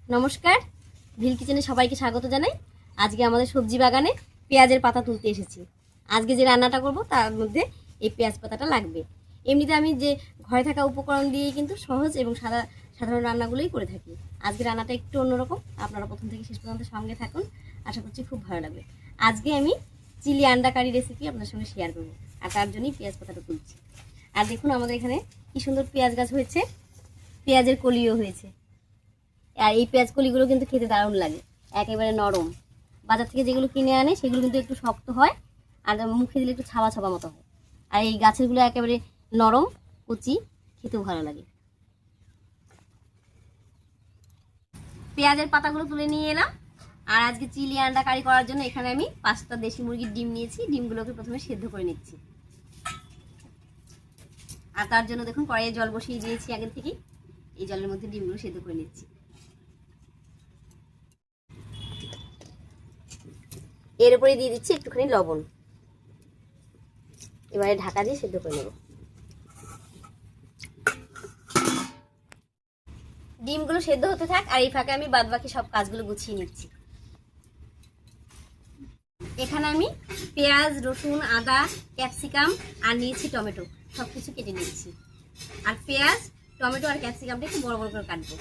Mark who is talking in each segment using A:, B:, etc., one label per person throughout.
A: নমস্কার, ভিল কিচেনে সবাইকে স্বাগত জানাই। আজকে আমাদের সবজি বাগানে পেঁয়াজের পাতা তুলতে এসেছি। আজকে যে রান্নাটা করব তার মধ্যে এই পেঁয়াজ পাতাটা লাগবে। এমনিতে আমি যে ঘরে থাকা উপকরণ দিয়েই কিন্তু সহজ এবং সাধারণ রান্নাগুলোই করে থাকি। আজকে রান্নাটা একটু অন্যরকম, আপনারা প্রথম থেকে শেষ পর্যন্ত সঙ্গে থাকুন, আশা করছি খুব ভালো লাগবে। আজকে আমি চিলি আন্ডা কারি রেসিপি আপনার সঙ্গে শেয়ার করব, আর তার জন্যই পেঁয়াজ পাতাটা তুলছি। আর দেখুন আমাদের এখানে কি সুন্দর পেঁয়াজ গাছ হয়েছে, পেঁয়াজের কলিও হয়েছে। আর এই পেঁয়াজ কলিগুলো কিন্তু খেতে দারুণ লাগে, একেবারে নরম। বাজার থেকে যেগুলো কিনে আনে সেগুলো কিন্তু একটু শক্ত হয়, আর মুখে দিলে একটু ছাবা ছাবা মতো হয়। আর এই গাছেরগুলো একেবারে নরম, কচি, খেতেও ভালো লাগে। পেঁয়াজের পাতাগুলো তুলে নিয়ে এলাম। আর আজকে চিলি আন্ডা কারি করার জন্য এখানে আমি 5টা দেশি মুরগির ডিম নিয়েছি। ডিমগুলোকে প্রথমে সেদ্ধ করে নিচ্ছি। আর তার জন্য দেখুন কড়াইয়ে জল বসিয়ে দিয়েছি আগে থেকেই। এই জলের মধ্যে ডিমগুলো সেদ্ধ করে নিচ্ছি। এর উপরে দিয়ে দিচ্ছি একটুখানি লবণ। এবারে ঢাকা দিয়ে সেদ্ধ করে নেব। ডিমগুলো সেদ্ধ হতে থাক, আর এই ফাঁকে আমি বাদবাকি সব কাজগুলো গুছিয়ে নিচ্ছি। এখানে আমি পেঁয়াজ, রসুন, আদা, ক্যাপসিকাম আর নিয়েছি টমেটো, সব কিছু কেটে নিচ্ছি। আর পেঁয়াজ, টমেটো আর ক্যাপসিকামটা একটু বড় বড় করে কাটবো।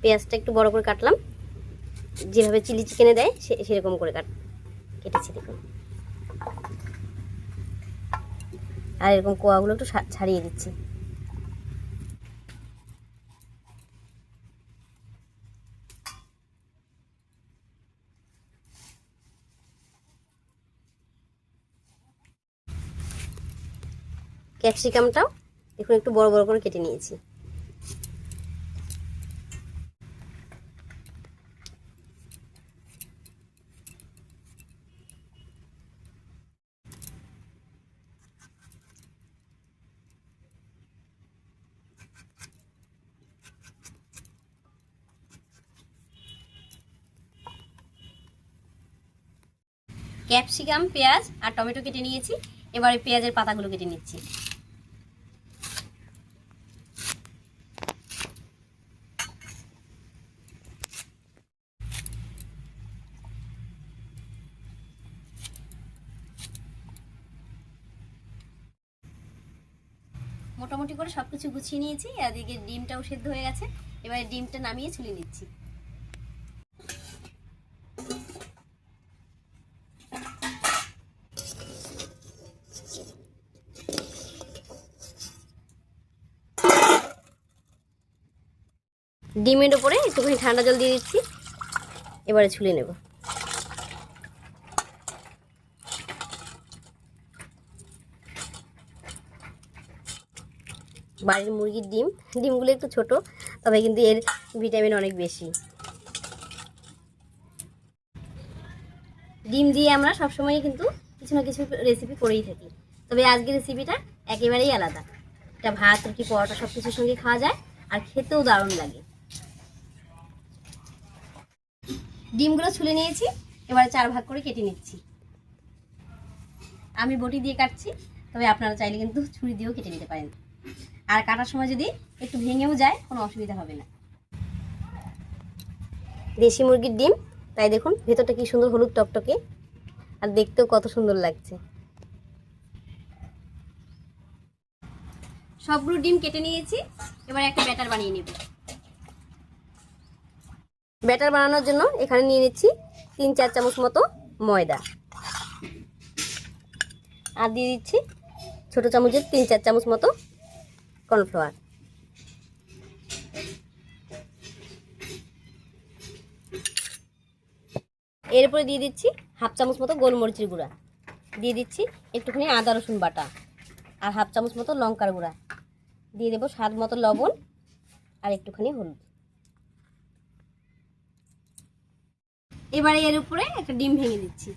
A: পেঁয়াজটা একটু বড় করে কাটলাম, যেভাবে চিলি চিকেনে দেয় সেরকম করে কেটেছি দেখুন। আর এরকম কোয়াগুলো একটু ছাড়িয়ে দিচ্ছি। ক্যাপসিকামটাও দেখুন একটু বড় বড় করে কেটে নিয়েছি। ক্যাপসিকাম, পেঁয়াজ আর টমেটো কেটে নিয়েছি। এবারে পেঁয়াজের পাতাগুলো কেটে নিচ্ছি। মোটামুটি করে সবকিছু গুছিয়ে নিয়েছি। এদিকে ডিমটাও সেদ্ধ হয়ে গেছে। এবারে ডিমটা নামিয়ে ছুলে নিচ্ছি। ডিমের উপরে একটুখানি ঠান্ডা জল দিয়ে দিচ্ছি। এবারে ছুলে নেব। বাড়ির মুরগির ডিমগুলো একটু ছোট, তবে কিন্তু এর ভিটামিন অনেক বেশি। ডিম দিয়ে আমরা সবসময় কিন্তু কিছু না কিছু রেসিপি করেই থাকি, তবে আজকের রেসিপিটা একেবারেই আলাদা। এটা ভাত, রুটি, পরোটা সব কিছুর সঙ্গে খাওয়া যায়, আর খেতেও দারুণ লাগে। ডিমগুলো ছুলে নিয়েছি। এবারে 4 ভাগ করে কেটে নিচ্ছি। আমি বটি দিয়ে কাটছি, তবে আপনারা চাইলে কিন্তু ছুরি দিয়েও কেটে নিতে পারেন। আর কাটার সময় যদি একটু ভেঙেও যায় কোনো অসুবিধা হবে না। দেশি মুরগির ডিম, তাই দেখুন ভেতরটা কি সুন্দর হলুদ টকটকে, আর দেখতেও কত সুন্দর লাগছে। সবগুলো ডিম কেটে নিয়েছি। এবার একটা ব্যাটার বানিয়ে নেব। ব্যাটার বানানোর জন্য এখানে নিয়ে নিচ্ছি 3-4 চামচ মতো ময়দা, আর দিয়ে দিচ্ছি ছোট চামচের 3-4 চামচ মতো কর্নফ্লাওয়ার। এরপরে দিয়ে দিচ্ছি 1/2 চামচ মতো গোলমরিচের গুঁড়া, দিয়ে দিচ্ছি একটুখানি আদা রসুন বাটা, আর 1/2 চামচ মতো লঙ্কার গুঁড়া, দিয়ে দেবো স্বাদ মতো লবণ, আর একটুখানি হলুদ। এবারে এর উপরে একটা ডিম ভেঙে দিচ্ছি।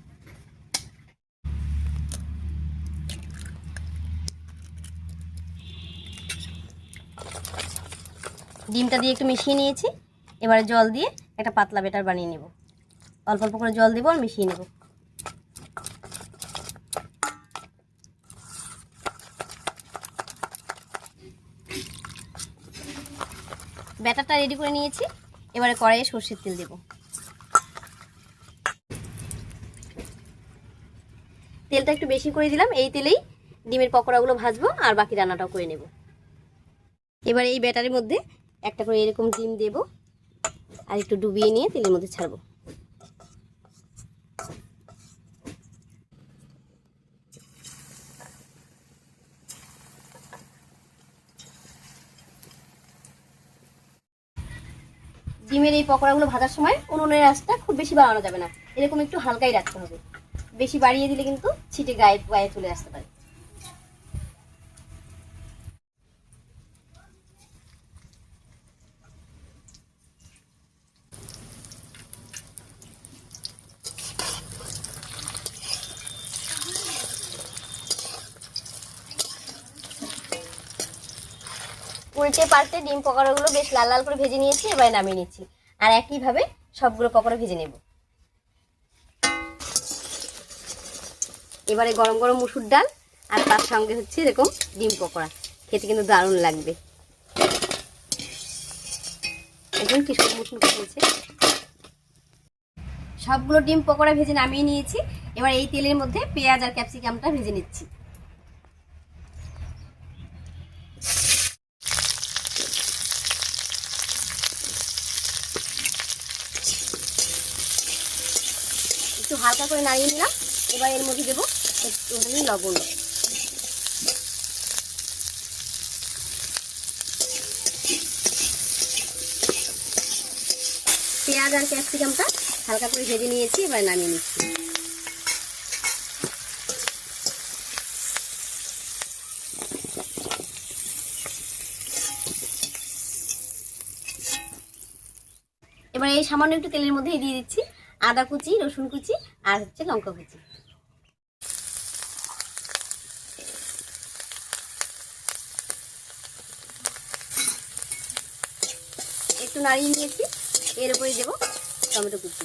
A: ডিমটা দিয়ে একটু মিশিয়ে নিয়েছি। এবারে জল দিয়ে একটা পাতলা ব্যাটার বানিয়ে নেব। অল্প অল্প করে জল দেবো আর মিশিয়ে নেব। ব্যাটারটা রেডি করে নিয়েছি। এবারে কড়াইয়ে সর্ষের তেল দেব। তেলটা একটু বেশি করে দিলাম। এই তেলেই ডিমের পকোড়াগুলো ভাজবো আর বাকি রান্নাটাও করে নেব। এবার এই ব্যাটারের মধ্যে একটা করে এরকম ডিম দেব আর একটু ডুবিয়ে নিয়ে তেলের মধ্যে ছাড়বো। ডিমের এই পকোড়াগুলো ভাজার সময় উনুনের আঁচটা খুব বেশি বাড়ানো যাবে না, এরকম একটু হালকাই রাখতে হবে। বেশি বাড়িয়ে দিলে কিন্তু ছিটে গায়ে গায়ে চলে আসতে পারে। উল্টে পাল্টে ডিম পকোড়াগুলো বেশ লাল লাল করে ভেজে নিয়েছি। এবার নামিয়ে নিচ্ছি আর একইভাবে সবগুলো পকোড়া ভেজে নেব। এবারে গরম গরম মুসুর ডাল আর তার সঙ্গে হচ্ছে এরকম ডিম পকোড়া, খেতে কিন্তু দারুণ লাগবে। একদম কি মুসুর হয়েছে। সবগুলো ডিম পকোড়া ভেজে নামিয়ে নিয়েছি। এবার এই তেলের মধ্যে পেঁয়াজ আর ক্যাপসিকামটা ভেজে নিচ্ছি। একটু হালকা করে নাড়িয়ে নিলাম। এবার এর মধ্যে দেবো একটুখানি লবণ। পেঁয়াজ আর ক্যাপসিকামটা হালকা করে ভেজে নিয়েছি। এবার নামিয়ে নিচ্ছি। এবার এই সামান্য একটু তেলের মধ্যেই দিয়ে দিচ্ছি আদা কুচি, রসুন কুচি আর হচ্ছে লঙ্কা কুচি। একটু নাড়িয়ে নিয়েছি। এর উপরে দেবো টমেটো কুচি।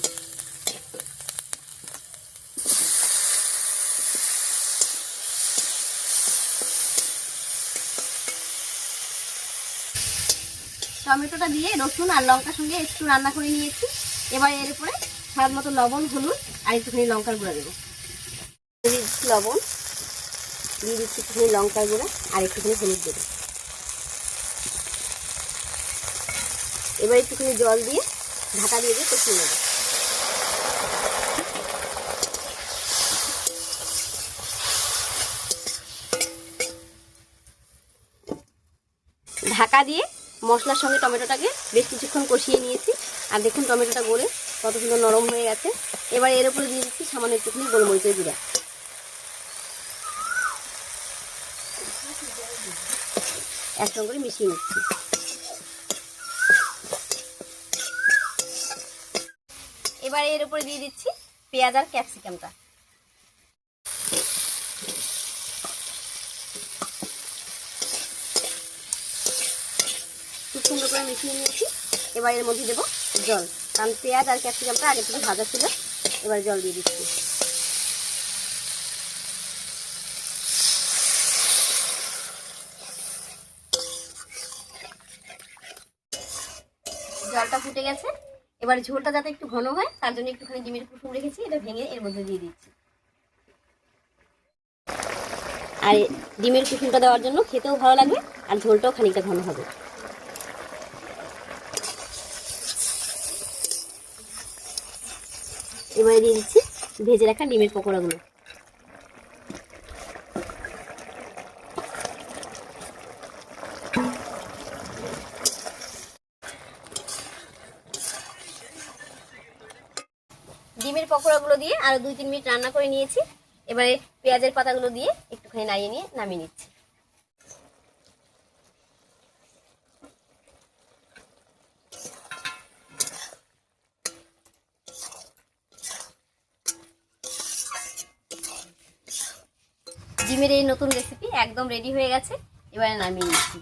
A: টমেটোটা দিয়ে রসুন আর লঙ্কার সঙ্গে একটু রান্না করে নিয়েছি। এবার এর উপরে স্বাদ মতো লবণ, হলুদ আর একটুখানি লঙ্কার গুঁড়া দেবো। দিয়ে দিচ্ছি লবণ, দিয়ে দিচ্ছি একটুখানি লঙ্কার গুঁড়া আর একটুখানি হলুদ দেবো। এবার একটুখানি জল দিয়ে ঢাকা দিয়ে কষিয়ে নেব। ঢাকা দিয়ে মশলার সঙ্গে টমেটোটাকে বেশ কিছুক্ষণ কষিয়ে নিয়েছি। আর দেখুন টমেটোটা গলে কত সুন্দর নরম হয়ে গেছে। এবার এর উপরে দিয়ে দিচ্ছি সামান্য একটুখানি গোলমরিচের গুঁড়া। একসঙ্গে করে মিশিয়ে নিচ্ছি। এবার এর উপরে দিয়ে দিচ্ছি পেঁয়াজ আর ক্যাপসিকামটা। খুব সুন্দর করে মিশিয়ে নিয়েছি। এবার এর মধ্যে দেবো জল, কারণ পেঁয়াজ আর ক্যাপসিকামটা আগে থেকে ভাজা ছিল। এবার জল দিয়ে দিচ্ছি। জলটা ফুটে গেছে। এবার ঝোলটা যাতে একটু ঘন হয় তার জন্য একটুখানি ডিমের কুসুম রেখেছি, এটা ভেঙে এর মধ্যে দিয়ে দিচ্ছি। আর ডিমের কুসুমটা দেওয়ার জন্য খেতেও ভালো লাগবে আর ঝোলটাও খানিকটা ঘন হবে। এবারে দিয়ে দিচ্ছি ভেজে রাখা ডিমের পকোড়াগুলো। ডিমের পকোড়াগুলো দিয়ে আরো 2-3 মিনিট রান্না করে নিয়েছি। এবারে পেঁয়াজের পাতাগুলো দিয়ে একটুখানি নাড়িয়ে নিয়ে নামিয়ে নিচ্ছি। ডিমের এই নতুন রেসিপি একদম রেডি হয়ে গেছে। এবারে নামিয়ে নিচ্ছি।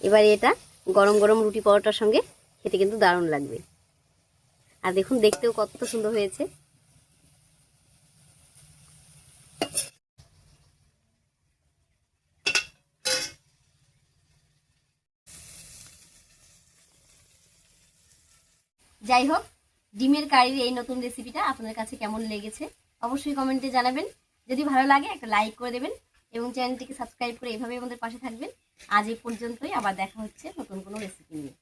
A: এবারে এটা গরম গরম রুটি পরোটার সঙ্গে খেতে কিন্তু দারুণ লাগবে। আর দেখুন দেখতেও কত সুন্দর হয়েছে। যাই হোক, ডিমের কারির এই নতুন রেসিপিটা আপনার কাছে কেমন লেগেছে অবশ্যই কমেন্টে জানাবেন। যদি ভালো লাগে একটা লাইক করে দেবেন এবং চ্যানেলটিকে সাবস্ক্রাইব করে এভাবে আমাদের পাশে থাকবেন। আজ এই পর্যন্তই, আবার দেখা হচ্ছে নতুন কোনো রেসিপি নিয়ে।